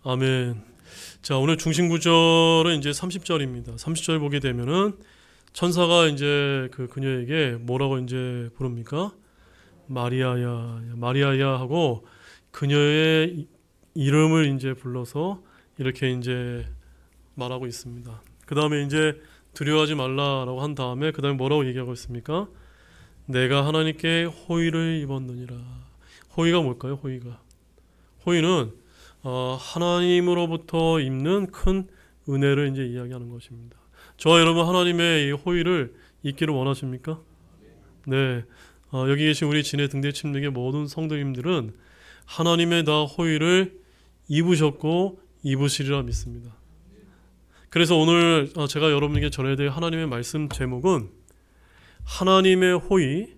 아멘. 자, 오늘 중심 구절은 이제 30절입니다. 30절 보게 되면은 천사가 이제 그녀에게 뭐라고 이제 부릅니까? 마리아야, 마리아야 하고 그녀의 이름을 이제 불러서 이렇게 이제 말하고 있습니다. 그 다음에 이제 두려워하지 말라라고 한 다음에 그 다음에 뭐라고 얘기하고 있습니까? 내가 하나님께 호의를 입었느니라. 호의가 뭘까요? 호의는 하나님으로부터 입는 큰 은혜를 이제 이야기하는 것입니다. 저와 여러분 하나님의 이 호의를 입기를 원하십니까? 네. 여기 계신 우리 진해 등대 침례의 모든 성도님들은 하나님의 다 호의를 입으셨고 입으시리라 믿습니다. 그래서 오늘 제가 여러분에게 전해드릴 하나님의 말씀 제목은 하나님의 호의,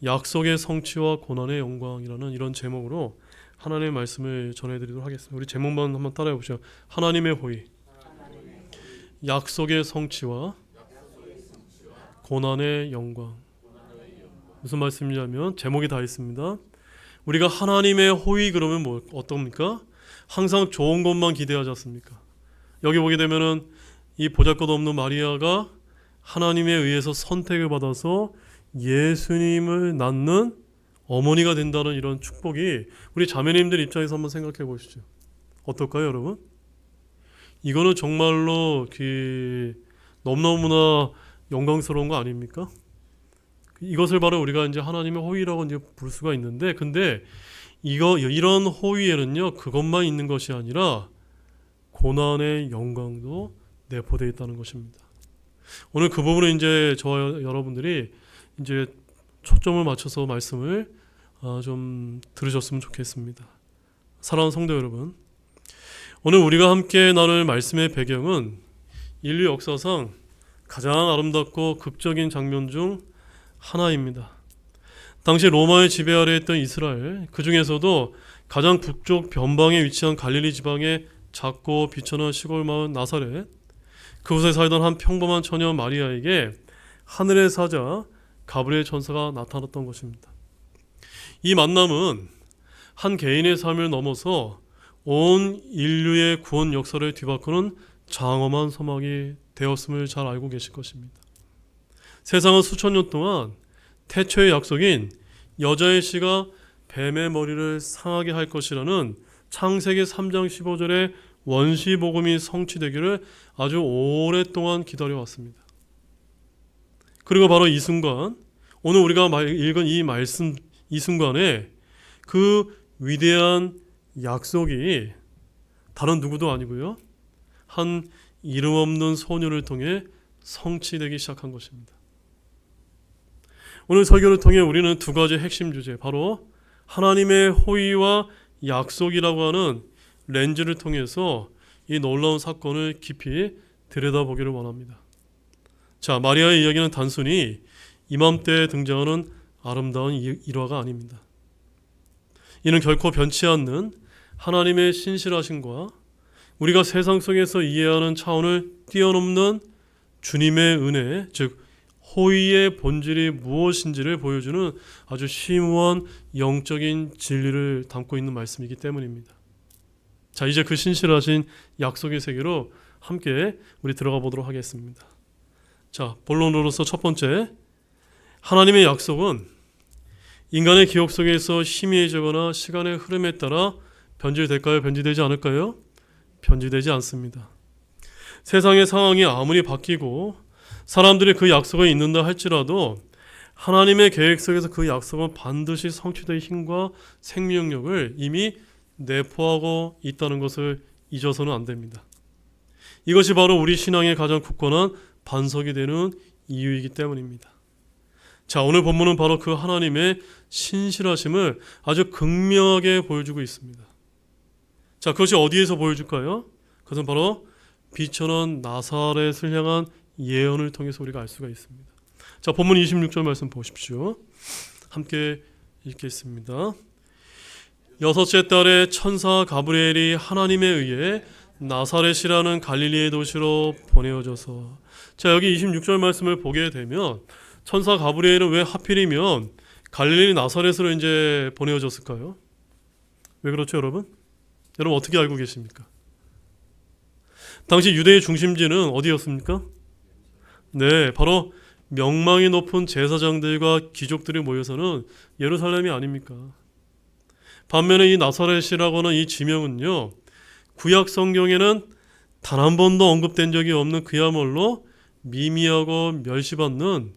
약속의 성취와 고난의 영광이라는 이런 제목으로 하나님의 말씀을 전해드리도록 하겠습니다. 우리 제목만 한번 따라해 보시죠. 하나님의 호의, 약속의 성취와 고난의 영광. 무슨 말씀이냐면 제목이 다 있습니다. 우리가 하나님의 호의 그러면 어떻습니까? 항상 좋은 것만 기대하지 않습니까? 여기 보게 되면은 이 보잘것없는 마리아가 하나님에 의해서 선택을 받아서 예수님을 낳는 어머니가 된다는 이런 축복이 우리 자매님들 입장에서 한번 생각해 보시죠. 어떨까요, 여러분? 이거는 정말로 너무너무나 영광스러운 거 아닙니까? 이것을 바로 우리가 이제 하나님의 호의라고 이제 부를 수가 있는데, 근데 이런 호의에는요, 그것만 있는 것이 아니라 고난의 영광도 내포되어 있다는 것입니다. 오늘 그 부분을 이제 저와 여러분들이 이제 초점을 맞춰서 말씀을 좀 들으셨으면 좋겠습니다. 사랑하는 성도 여러분, 오늘 우리가 함께 나눌 말씀의 배경은 인류 역사상 가장 아름답고 극적인 장면 중 하나입니다. 당시 로마의 지배 아래에 있던 이스라엘, 그 중에서도 가장 북쪽 변방에 위치한 갈릴리 지방의 작고 비천한 시골 마을 나사렛, 그곳에 살던 한 평범한 처녀 마리아에게 하늘의 사자 가브리엘 천사가 나타났던 것입니다. 이 만남은 한 개인의 삶을 넘어서 온 인류의 구원 역사를 뒤바꾸는 장엄한 서막이 되었음을 잘 알고 계실 것입니다. 세상은 수천 년 동안 태초의 약속인 여자의 씨가 뱀의 머리를 상하게 할 것이라는 창세기 3장 15절의 원시 복음이 성취되기를 아주 오랫동안 기다려왔습니다. 그리고 바로 이 순간, 오늘 우리가 읽은 이 말씀, 이 순간에 그 위대한 약속이 다른 누구도 아니고요, 한 이름 없는 소녀를 통해 성취되기 시작한 것입니다. 오늘 설교를 통해 우리는 두 가지 핵심 주제, 바로 하나님의 호의와 약속이라고 하는 렌즈를 통해서 이 놀라운 사건을 깊이 들여다보기를 원합니다. 자, 마리아의 이야기는 단순히 이맘때에 등장하는 아름다운 일화가 아닙니다. 이는 결코 변치 않는 하나님의 신실하심과 우리가 세상 속에서 이해하는 차원을 뛰어넘는 주님의 은혜, 즉 호의의 본질이 무엇인지를 보여주는 아주 심오한 영적인 진리를 담고 있는 말씀이기 때문입니다. 자, 이제 그 신실하신 약속의 세계로 함께 우리 들어가 보도록 하겠습니다. 자, 본론으로서 첫 번째, 하나님의 약속은 인간의 기억 속에서 희미해지거나 시간의 흐름에 따라 변질될까요? 변질되지 않을까요? 변질되지 않습니다. 세상의 상황이 아무리 바뀌고 사람들이 그 약속에 있는다 할지라도 하나님의 계획 속에서 그 약속은 반드시 성취될 힘과 생명력을 이미 내포하고 있다는 것을 잊어서는 안 됩니다. 이것이 바로 우리 신앙의 가장 굳건한 반석이 되는 이유이기 때문입니다. 자, 오늘 본문은 바로 그 하나님의 신실하심을 아주 극명하게 보여주고 있습니다. 자, 그것이 어디에서 보여줄까요? 그것은 바로 비천한 나사렛을 향한 예언을 통해서 우리가 알 수가 있습니다. 자, 본문 26절 말씀 보십시오. 함께 읽겠습니다. 여섯째 달에 천사 가브리엘이 하나님에 의해 나사렛이라는 갈릴리의 도시로 보내어져서, 자, 여기 26절 말씀을 보게 되면 천사 가브리엘은 왜 하필이면 갈릴리 나사렛으로 이제 보내어졌을까요? 왜 그렇죠, 여러분? 여러분 어떻게 알고 계십니까? 당시 유대의 중심지는 어디였습니까? 네, 바로 명망이 높은 제사장들과 귀족들이 모여서는 예루살렘이 아닙니까? 반면에 이 나사렛이라고 하는 이 지명은요, 구약 성경에는 단 한 번도 언급된 적이 없는 그야말로 미미하고 멸시받는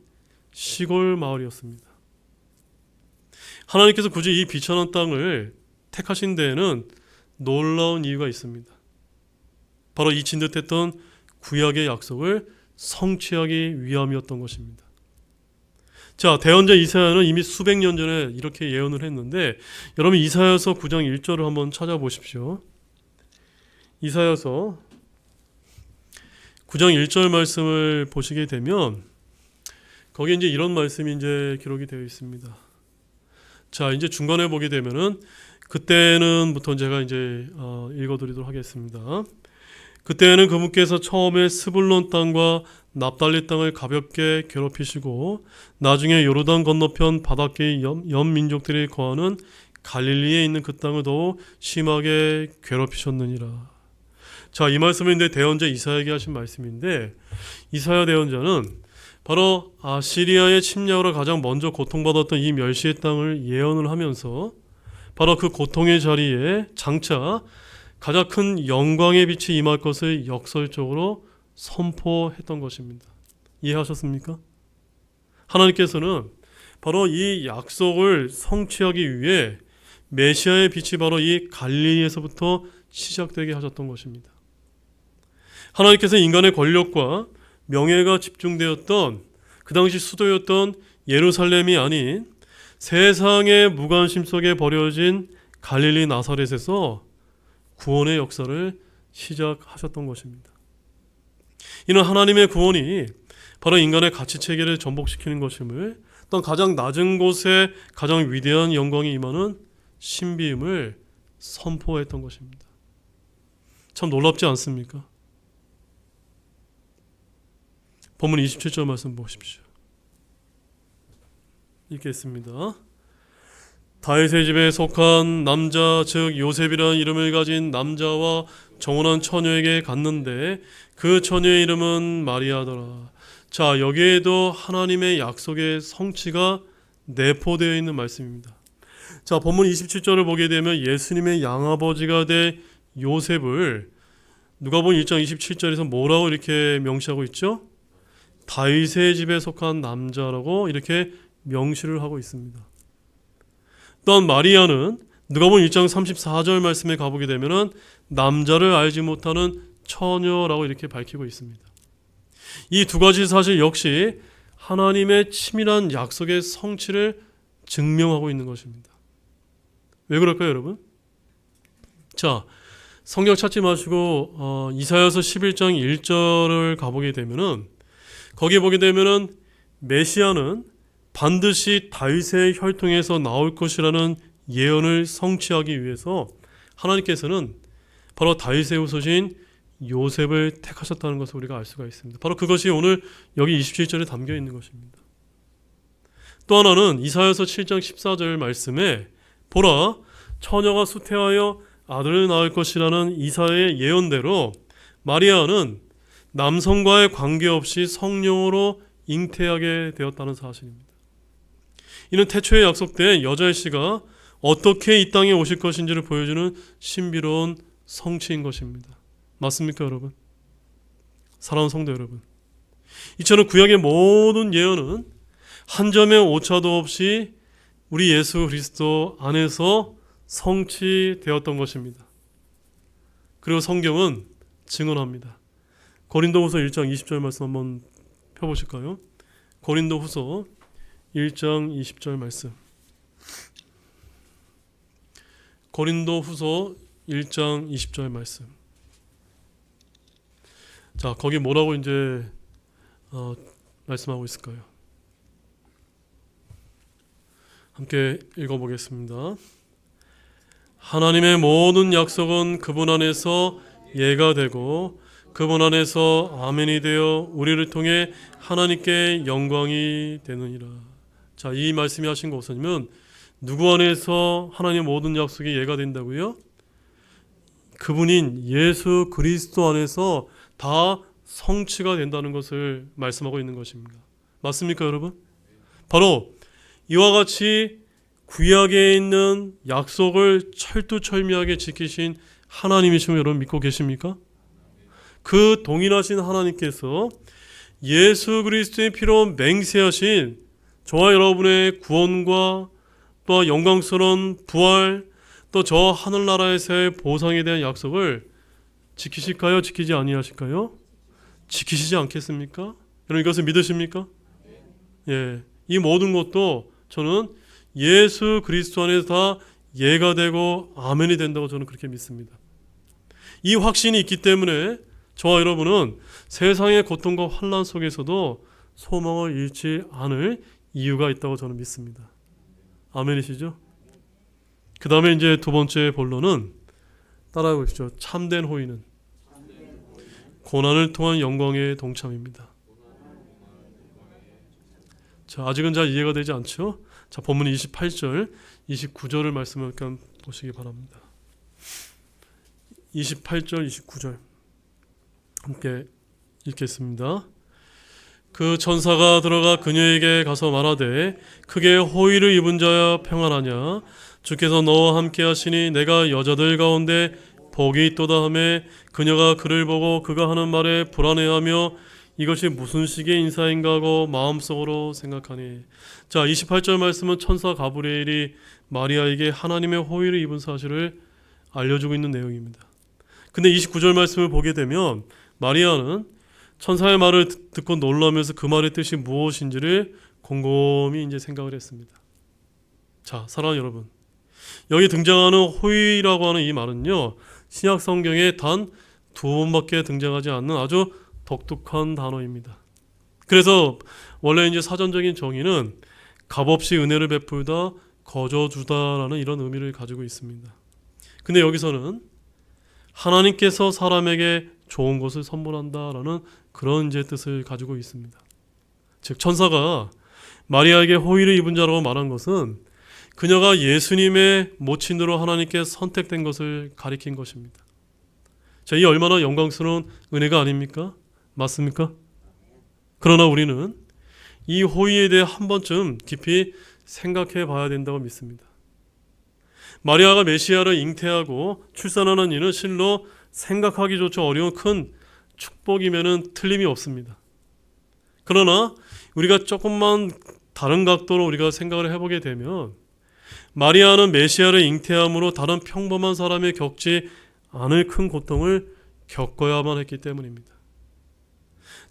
시골 마을이었습니다. 하나님께서 굳이 이 비천한 땅을 택하신 데에는 놀라운 이유가 있습니다. 바로 이 진듯했던 구약의 약속을 성취하기 위함이었던 것입니다. 자, 대언자 이사야는 이미 수백 년 전에 이렇게 예언을 했는데, 여러분 이사야서 9장 1절을 한번 찾아보십시오. 이사야서 9장 1절 말씀을 보시게 되면 거기에 이제 이런 말씀이 이제 기록이 되어 있습니다. 자, 이제 중간에 보게 되면은 그때는부터 제가 이제 읽어드리도록 하겠습니다. 그때는 그분께서 처음에 스불론 땅과 납달리 땅을 가볍게 괴롭히시고 나중에 요르단 건너편 바닷가의 연민족들이 거하는 갈릴리에 있는 그 땅을 더욱 심하게 괴롭히셨느니라. 자, 이 말씀은 이제 대언자 이사야에게 하신 말씀인데, 이사야 대언자는 바로 아시리아의 침략으로 가장 먼저 고통받았던 이 멸시의 땅을 예언을 하면서 바로 그 고통의 자리에 장차 가장 큰 영광의 빛이 임할 것을 역설적으로 선포했던 것입니다. 이해하셨습니까? 하나님께서는 바로 이 약속을 성취하기 위해 메시아의 빛이 바로 이 갈릴리에서부터 시작되게 하셨던 것입니다. 하나님께서 인간의 권력과 명예가 집중되었던 그 당시 수도였던 예루살렘이 아닌 세상의 무관심 속에 버려진 갈릴리 나사렛에서 구원의 역사를 시작하셨던 것입니다. 이는 하나님의 구원이 바로 인간의 가치체계를 전복시키는 것임을, 또 가장 낮은 곳에 가장 위대한 영광이 임하는 신비임을 선포했던 것입니다. 참 놀랍지 않습니까? 본문 27절 말씀 보십시오. 읽겠습니다. 다윗의 집에 속한 남자, 즉 요셉이라는 이름을 가진 남자와 정혼한 처녀에게 갔는데 그 처녀의 이름은 마리아더라. 자, 여기에도 하나님의 약속의 성취가 내포되어 있는 말씀입니다. 자, 본문 27절을 보게 되면 예수님의 양아버지가 될 요셉을 누가복음 1장 27절에서 뭐라고 이렇게 명시하고 있죠? 다윗의 집에 속한 남자라고 이렇게 명시를 하고 있습니다. 또한 마리아는 누가복음 1장 34절 말씀에 가보게 되면은 남자를 알지 못하는 처녀라고 이렇게 밝히고 있습니다. 이 두 가지 사실 역시 하나님의 치밀한 약속의 성취를 증명하고 있는 것입니다. 왜 그럴까요, 여러분? 자, 성경 찾지 마시고 이사야서 11장 1절을 가보게 되면은 거기에 보게 되면은 메시아는 반드시 다윗의 혈통에서 나올 것이라는 예언을 성취하기 위해서 하나님께서는 바로 다윗의 후손인 요셉을 택하셨다는 것을 우리가 알 수가 있습니다. 바로 그것이 오늘 여기 27절에 담겨 있는 것입니다. 또 하나는 이사야서 7장 14절 말씀에 보라, 처녀가 수태하여 아들을 낳을 것이라는 이사야의 예언대로 마리아는 남성과의 관계없이 성령으로 잉태하게 되었다는 사실입니다. 이는 태초에 약속된 여자의 씨가 어떻게 이 땅에 오실 것인지를 보여주는 신비로운 성취인 것입니다. 맞습니까, 여러분? 사랑하는 성도 여러분, 이처럼 구약의 모든 예언은 한 점의 오차도 없이 우리 예수 그리스도 안에서 성취되었던 것입니다. 그리고 성경은 증언합니다. 고린도후서 1장 20절 말씀 한번 펴보실까요? 고린도후서 1장 20절 말씀. 고린도후서 1장 20절 말씀. 자, 거기 뭐라고 이제 말씀하고 있을까요? 함께 읽어보겠습니다. 하나님의 모든 약속은 그분 안에서 예가 되고 그분 안에서 아멘이 되어 우리를 통해 하나님께 영광이 되느니라. 자, 이 말씀이 하신 것은 누구 안에서 하나님의 모든 약속이 예가 된다고요? 그분인 예수 그리스도 안에서 다 성취가 된다는 것을 말씀하고 있는 것입니다. 맞습니까, 여러분? 바로 이와 같이 구약에 있는 약속을 철두철미하게 지키신 하나님이심을 여러분 믿고 계십니까? 그 동일하신 하나님께서 예수 그리스도의 피로 맹세하신 저와 여러분의 구원과 또 영광스러운 부활, 또 저 하늘나라에서의 보상에 대한 약속을 지키실까요? 지키지 아니하실까요? 지키시지 않겠습니까? 여러분 이것을 믿으십니까? 예, 이 모든 것도 저는 예수 그리스도 안에서 다 예가 되고 아멘이 된다고 저는 그렇게 믿습니다. 이 확신이 있기 때문에 저와 여러분은 세상의 고통과 환난 속에서도 소망을 잃지 않을 이유가 있다고 저는 믿습니다. 아멘이시죠? 그 다음에 이제 두 번째 본론은 따라해 보십시오. 참된 호의는 고난을 통한 영광의 동참입니다. 자, 아직은 잘 이해가 되지 않죠? 자, 본문 28절, 29절을 말씀을 잠깐 보시기 바랍니다. 28절, 29절 함께 읽겠습니다. 그 천사가 들어가 그녀에게 가서 말하되 크게 호의를 입은 자여 평안하냐 주께서 너와 함께 하시니 내가 여자들 가운데 복이 있도다 하매 그녀가 그를 보고 그가 하는 말에 불안해하며 이것이 무슨 식의 인사인가 하고 마음속으로 생각하니. 자, 28절 말씀은 천사 가브리엘이 마리아에게 하나님의 호의를 입은 사실을 알려주고 있는 내용입니다. 근데 29절 말씀을 보게 되면 마리아는 천사의 말을 듣고 놀라면서 그 말의 뜻이 무엇인지를 곰곰이 이제 생각을 했습니다. 자, 사랑하는 여러분, 여기 등장하는 호의라고 하는 이 말은요, 신약 성경에 단 2번밖에 등장하지 않는 아주 독특한 단어입니다. 그래서 원래 이제 사전적인 정의는 값없이 은혜를 베풀다, 거저주다라는 이런 의미를 가지고 있습니다. 근데 여기서는 하나님께서 사람에게 좋은 것을 선물한다라는 그런 이제 뜻을 가지고 있습니다. 즉 천사가 마리아에게 호의를 입은 자라고 말한 것은 그녀가 예수님의 모친으로 하나님께 선택된 것을 가리킨 것입니다. 자, 이 얼마나 영광스러운 은혜가 아닙니까? 맞습니까? 그러나 우리는 이 호의에 대해 한 번쯤 깊이 생각해 봐야 된다고 믿습니다. 마리아가 메시아를 잉태하고 출산하는 일은 실로 생각하기조차 어려운 큰 축복이면은 틀림이 없습니다. 그러나 우리가 조금만 다른 각도로 우리가 생각을 해보게 되면 마리아는 메시아를 잉태함으로 다른 평범한 사람이 겪지 않을 큰 고통을 겪어야만 했기 때문입니다.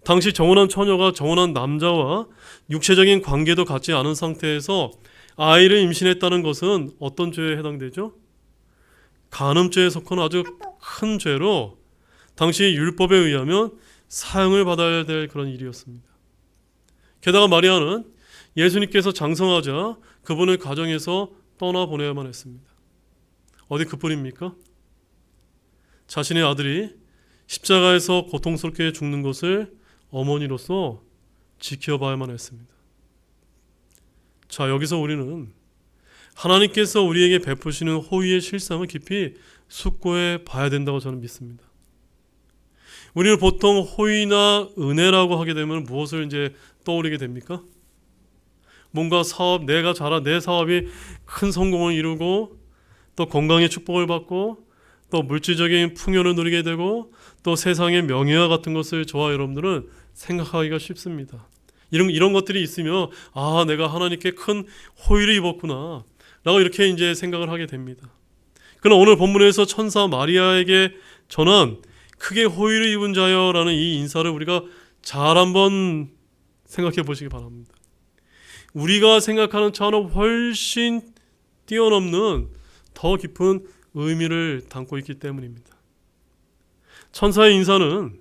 당시 정혼한 처녀가 정혼한 남자와 육체적인 관계도 갖지 않은 상태에서 아이를 임신했다는 것은 어떤 죄에 해당되죠? 간음죄에 속하는 아주 큰 죄로 당시 율법에 의하면 사형을 받아야 될 그런 일이었습니다. 게다가 마리아는 예수님께서 장성하자 그분을 가정에서 떠나보내야만 했습니다. 어디 그뿐입니까? 자신의 아들이 십자가에서 고통스럽게 죽는 것을 어머니로서 지켜봐야만 했습니다. 자, 여기서 우리는 하나님께서 우리에게 베푸시는 호의의 실상을 깊이 숙고해 봐야 된다고 저는 믿습니다. 우리는 보통 호의나 은혜라고 하게 되면 무엇을 이제 떠올리게 됩니까? 뭔가 사업, 내가 잘한 내 사업이 큰 성공을 이루고 또 건강의 축복을 받고 또 물질적인 풍요를 누리게 되고 또 세상의 명예와 같은 것을 저와 여러분들은 생각하기가 쉽습니다. 이런 것들이 있으면 아, 내가 하나님께 큰 호의를 입었구나 라고 이렇게 이제 생각을 하게 됩니다. 그러나 오늘 본문에서 천사 마리아에게 전한 크게 호의를 입은 자여라는 이 인사를 우리가 잘 한번 생각해 보시기 바랍니다. 우리가 생각하는 차원은 훨씬 뛰어넘는 더 깊은 의미를 담고 있기 때문입니다. 천사의 인사는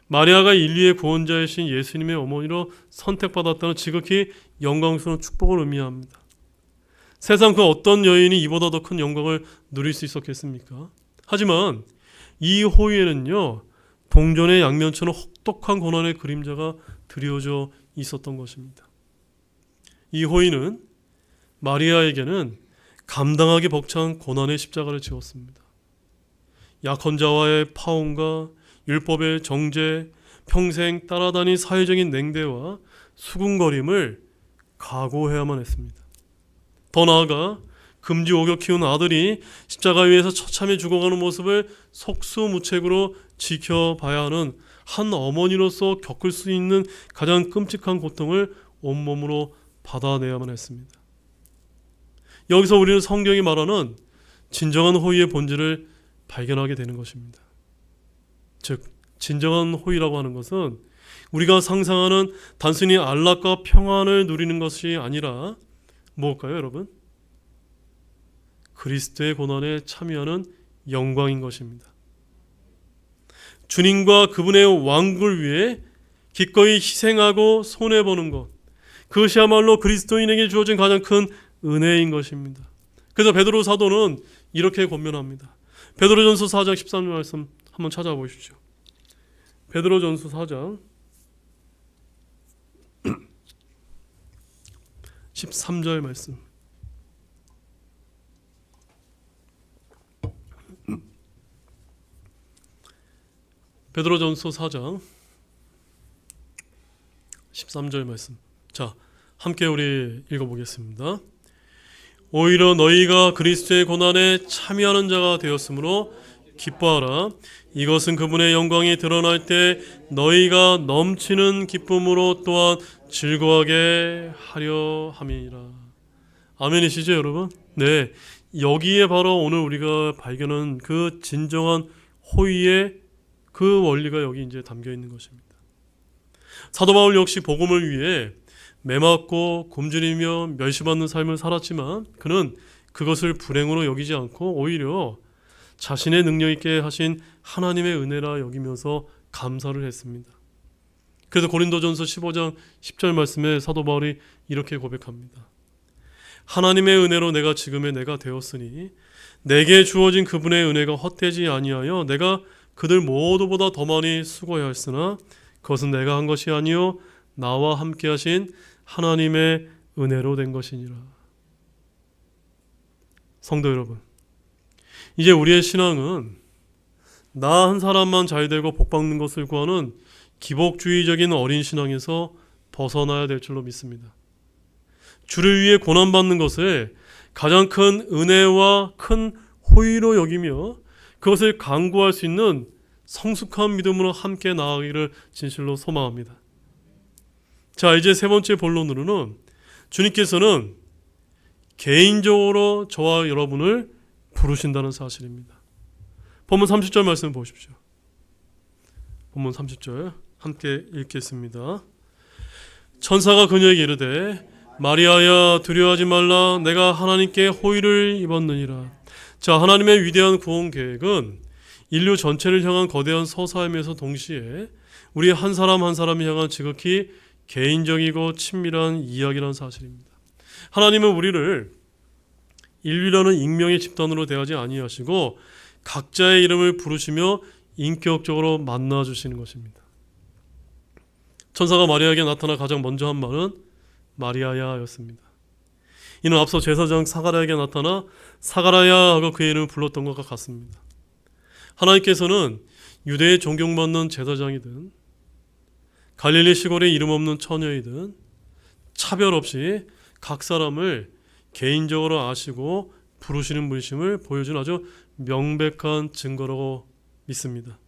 마리아가 인류의 구원자이신 예수님의 어머니로 선택받았다는 지극히 영광스러운 축복을 의미합니다. 세상 그 어떤 여인이 이보다 더 큰 영광을 누릴 수 있었겠습니까? 하지만 이 호의에는요, 동전의 양면처럼 혹독한 고난의 그림자가 드리워져 있었던 것입니다. 이 호의는 마리아에게는 감당하기 벅찬 고난의 십자가를 지었습니다. 약혼자와의 파혼과 율법의 정죄, 평생 따라다닌 사회적인 냉대와 수군거림을 각오해야만 했습니다. 더 나아가 금지옥역 키운 아들이 십자가 위에서 처참히 죽어가는 모습을 속수무책으로 지켜봐야 하는 한 어머니로서 겪을 수 있는 가장 끔찍한 고통을 온몸으로 받아내야만 했습니다. 여기서 우리는 성경이 말하는 진정한 호의의 본질을 발견하게 되는 것입니다. 즉, 진정한 호의라고 하는 것은 우리가 상상하는 단순히 안락과 평안을 누리는 것이 아니라 무엇일까요, 여러분? 그리스도의 고난에 참여하는 영광인 것입니다. 주님과 그분의 왕국을 위해 기꺼이 희생하고 손해보는 것, 그것이야말로 그리스도인에게 주어진 가장 큰 은혜인 것입니다. 그래서 베드로 사도는 이렇게 권면합니다. 베드로전서 4장 13절 말씀 한번 찾아보십시오. 베드로전서 4장 13절 말씀. 베드로전서 4장 13절 말씀. 자, 함께 우리 읽어보겠습니다. 오히려 너희가 그리스도의 고난에 참여하는 자가 되었으므로 기뻐하라. 이것은 그분의 영광이 드러날 때 너희가 넘치는 기쁨으로 또한 즐거워하게 하려 함이라. 아멘이시죠, 여러분? 네, 여기에 바로 오늘 우리가 발견한 그 진정한 호의의 그 원리가 여기 이제 담겨 있는 것입니다. 사도 바울 역시 복음을 위해 매맞고 굶주리며 멸시받는 삶을 살았지만 그는 그것을 불행으로 여기지 않고 오히려 자신의 능력 있게 하신 하나님의 은혜라 여기면서 감사를 했습니다. 그래서 고린도전서 15장 10절 말씀에 사도 바울이 이렇게 고백합니다. 하나님의 은혜로 내가 지금의 내가 되었으니 내게 주어진 그분의 은혜가 헛되지 아니하여 내가 그들 모두보다 더 많이 수고해야 했으나 그것은 내가 한 것이 아니요 나와 함께 하신 하나님의 은혜로 된 것이니라. 성도 여러분, 이제 우리의 신앙은 나 한 사람만 잘되고 복받는 것을 구하는 기복주의적인 어린 신앙에서 벗어나야 될 줄로 믿습니다. 주를 위해 고난받는 것을 가장 큰 은혜와 큰 호의로 여기며 그것을 강구할 수 있는 성숙한 믿음으로 함께 나아가기를 진실로 소망합니다. 자, 이제 세 번째 본론으로는 주님께서는 개인적으로 저와 여러분을 부르신다는 사실입니다. 본문 30절 말씀 보십시오. 본문 30절 함께 읽겠습니다. 천사가 그녀에게 이르되 마리아야 두려워하지 말라 내가 하나님께 호의를 입었느니라. 자, 하나님의 위대한 구원 계획은 인류 전체를 향한 거대한 서사임에서 동시에 우리 한 사람 한 사람을 향한 지극히 개인적이고 친밀한 이야기라는 사실입니다. 하나님은 우리를 인류라는 익명의 집단으로 대하지 아니하시고 각자의 이름을 부르시며 인격적으로 만나주시는 것입니다. 천사가 마리아에게 나타나 가장 먼저 한 말은 마리아야 였습니다. 이는 앞서 제사장 사가랴에게 나타나 사가랴야 하고 그의 이름을 불렀던 것과 같습니다. 하나님께서는 유대의 존경받는 제사장이든 갈릴리 시골의 이름 없는 처녀이든 차별 없이 각 사람을 개인적으로 아시고 부르시는 분이심을 보여준 아주 명백한 증거라고 믿습니다.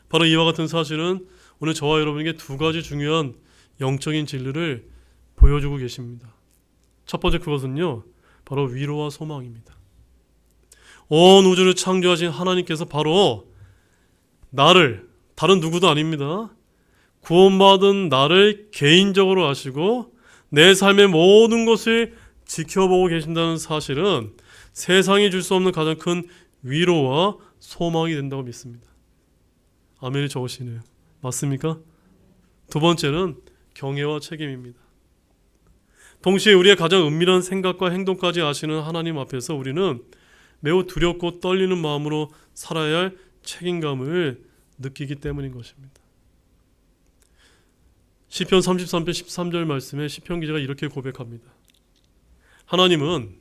바로 이와 같은 사실은 오늘 저와 여러분에게 두 가지 중요한 영적인 진리를 보여주고 계십니다. 첫 번째 그것은요, 바로 위로와 소망입니다. 온 우주를 창조하신 하나님께서 바로 나를, 다른 누구도 아닙니다, 구원받은 나를 개인적으로 아시고 내 삶의 모든 것을 지켜보고 계신다는 사실은 세상이 줄 수 없는 가장 큰 위로와 소망이 된다고 믿습니다. 아멘이 적으시네요. 맞습니까? 두 번째는 경외와 책임입니다. 동시에 우리의 가장 은밀한 생각과 행동까지 아시는 하나님 앞에서 우리는 매우 두렵고 떨리는 마음으로 살아야 할 책임감을 느끼기 때문인 것입니다. 시편 33편 13절 말씀에 시편 기자가 이렇게 고백합니다. 하나님은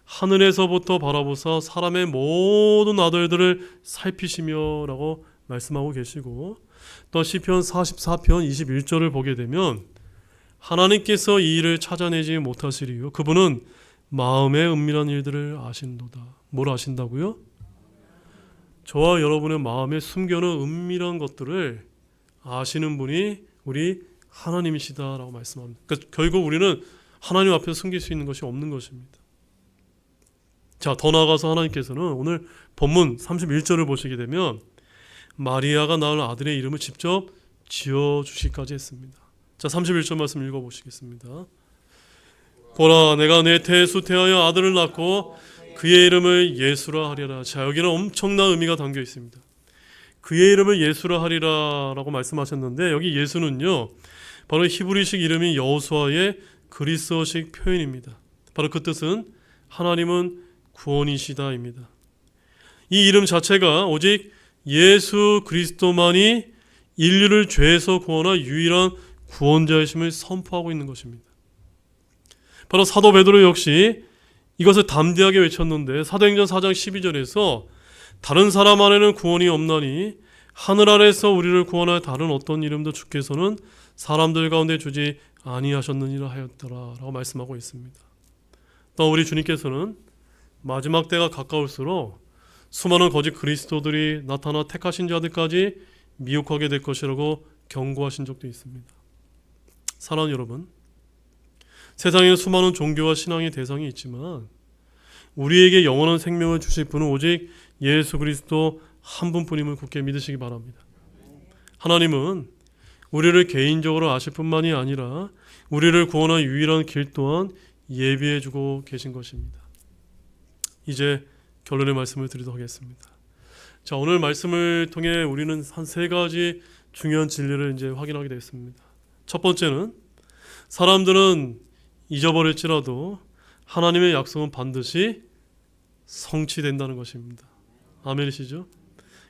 하늘에서부터 바라보사 사람의 모든 아들들을 살피시며 라고 말씀하고 계시고, 또 시편 44편 21절을 보게 되면 하나님께서 이 일을 찾아내지 못하실 이유, 그분은 마음의 은밀한 일들을 아신도다. 뭘 아신다고요? 저와 여러분의 마음에 숨겨놓은 은밀한 것들을 아시는 분이 우리 하나님이시다라고 말씀합니다. 그러니까 결국 우리는 하나님 앞에서 숨길 수 있는 것이 없는 것입니다. 자, 더 나아가서 하나님께서는 오늘 본문 31절을 보시게 되면 마리아가 낳을 아들의 이름을 직접 지어주시기까지 했습니다. 자, 31절 말씀 읽어보시겠습니다. 보라, 내가 내 태에 수태하여 아들을 낳고 그의 이름을 예수라 하리라. 자, 여기는 엄청난 의미가 담겨 있습니다. 그의 이름을 예수라 하리라 라고 말씀하셨는데, 여기 예수는요 바로 히브리식 이름이 여호수아의 그리스어식 표현입니다. 바로 그 뜻은 하나님은 구원이시다입니다. 이 이름 자체가 오직 예수 그리스도만이 인류를 죄에서 구원할 유일한 구원자이심을 선포하고 있는 것입니다. 바로 사도 베드로 역시 이것을 담대하게 외쳤는데, 사도행전 4장 12절에서 다른 사람 안에는 구원이 없나니 하늘 아래에서 우리를 구원할 다른 어떤 이름도 주께서는 사람들 가운데 주지 아니하셨느니라 하였더라 라고 말씀하고 있습니다. 또 우리 주님께서는 마지막 때가 가까울수록 수많은 거짓 그리스도들이 나타나 택하신 자들까지 미혹하게 될 것이라고 경고하신 적도 있습니다. 사랑하는 여러분, 세상에는 수많은 종교와 신앙의 대상이 있지만 우리에게 영원한 생명을 주실 분은 오직 예수 그리스도 한 분뿐임을 굳게 믿으시기 바랍니다. 하나님은 우리를 개인적으로 아실 뿐만이 아니라 우리를 구원한 유일한 길 또한 예비해 주고 계신 것입니다. 이제 결론의 말씀을 드리도록 하겠습니다. 자, 오늘 말씀을 통해 우리는 한 세 가지 중요한 진리를 이제 확인하게 되었습니다. 첫 번째는 사람들은 잊어버릴지라도 하나님의 약속은 반드시 성취된다는 것입니다. 아멘이시죠?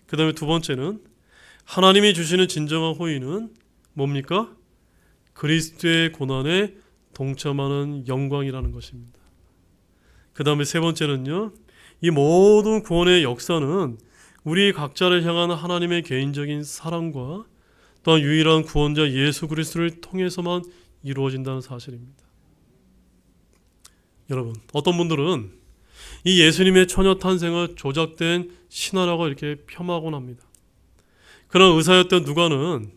그 다음에 두 번째는 하나님이 주시는 진정한 호의는 뭡니까? 그리스도의 고난에 동참하는 영광이라는 것입니다. 그 다음에 세 번째는요, 이 모든 구원의 역사는 우리 각자를 향한 하나님의 개인적인 사랑과 또한 유일한 구원자 예수 그리스도를 통해서만 이루어진다는 사실입니다. 여러분, 어떤 분들은 이 예수님의 처녀 탄생을 조작된 신화라고 이렇게 폄하하곤 합니다. 그러나 의사였던 누가는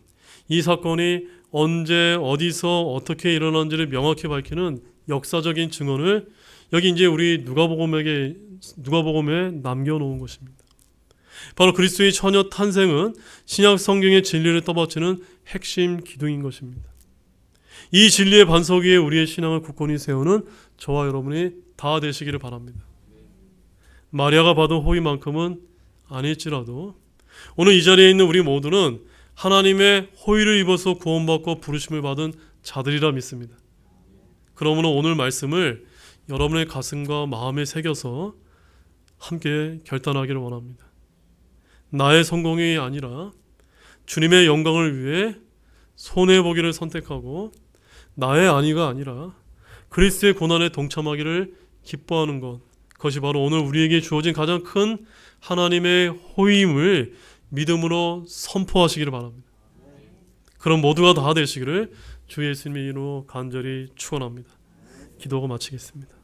이 사건이 언제 어디서 어떻게 일어난지를 명확히 밝히는 역사적인 증언을 여기 이제 우리 누가복음에 남겨놓은 것입니다. 바로 그리스도의 처녀 탄생은 신약 성경의 진리를 떠받치는 핵심 기둥인 것입니다. 이 진리의 반석 위에 우리의 신앙을 굳건히 세우는 저와 여러분이 다 되시기를 바랍니다. 마리아가 받은 호의만큼은 아닐지라도 오늘 이 자리에 있는 우리 모두는 하나님의 호의를 입어서 구원받고 부르심을 받은 자들이라 믿습니다. 그러므로 오늘 말씀을 여러분의 가슴과 마음에 새겨서 함께 결단하기를 원합니다. 나의 성공이 아니라 주님의 영광을 위해 손해보기를 선택하고 나의 안위가 아니라 그리스도의 고난에 동참하기를 기뻐하는 것, 그것이 바로 오늘 우리에게 주어진 가장 큰 하나님의 호의임을 믿음으로 선포하시기를 바랍니다. 그럼 모두가 다 되시기를 주 예수님의 이름으로 간절히 축원합니다. 기도하고 마치겠습니다.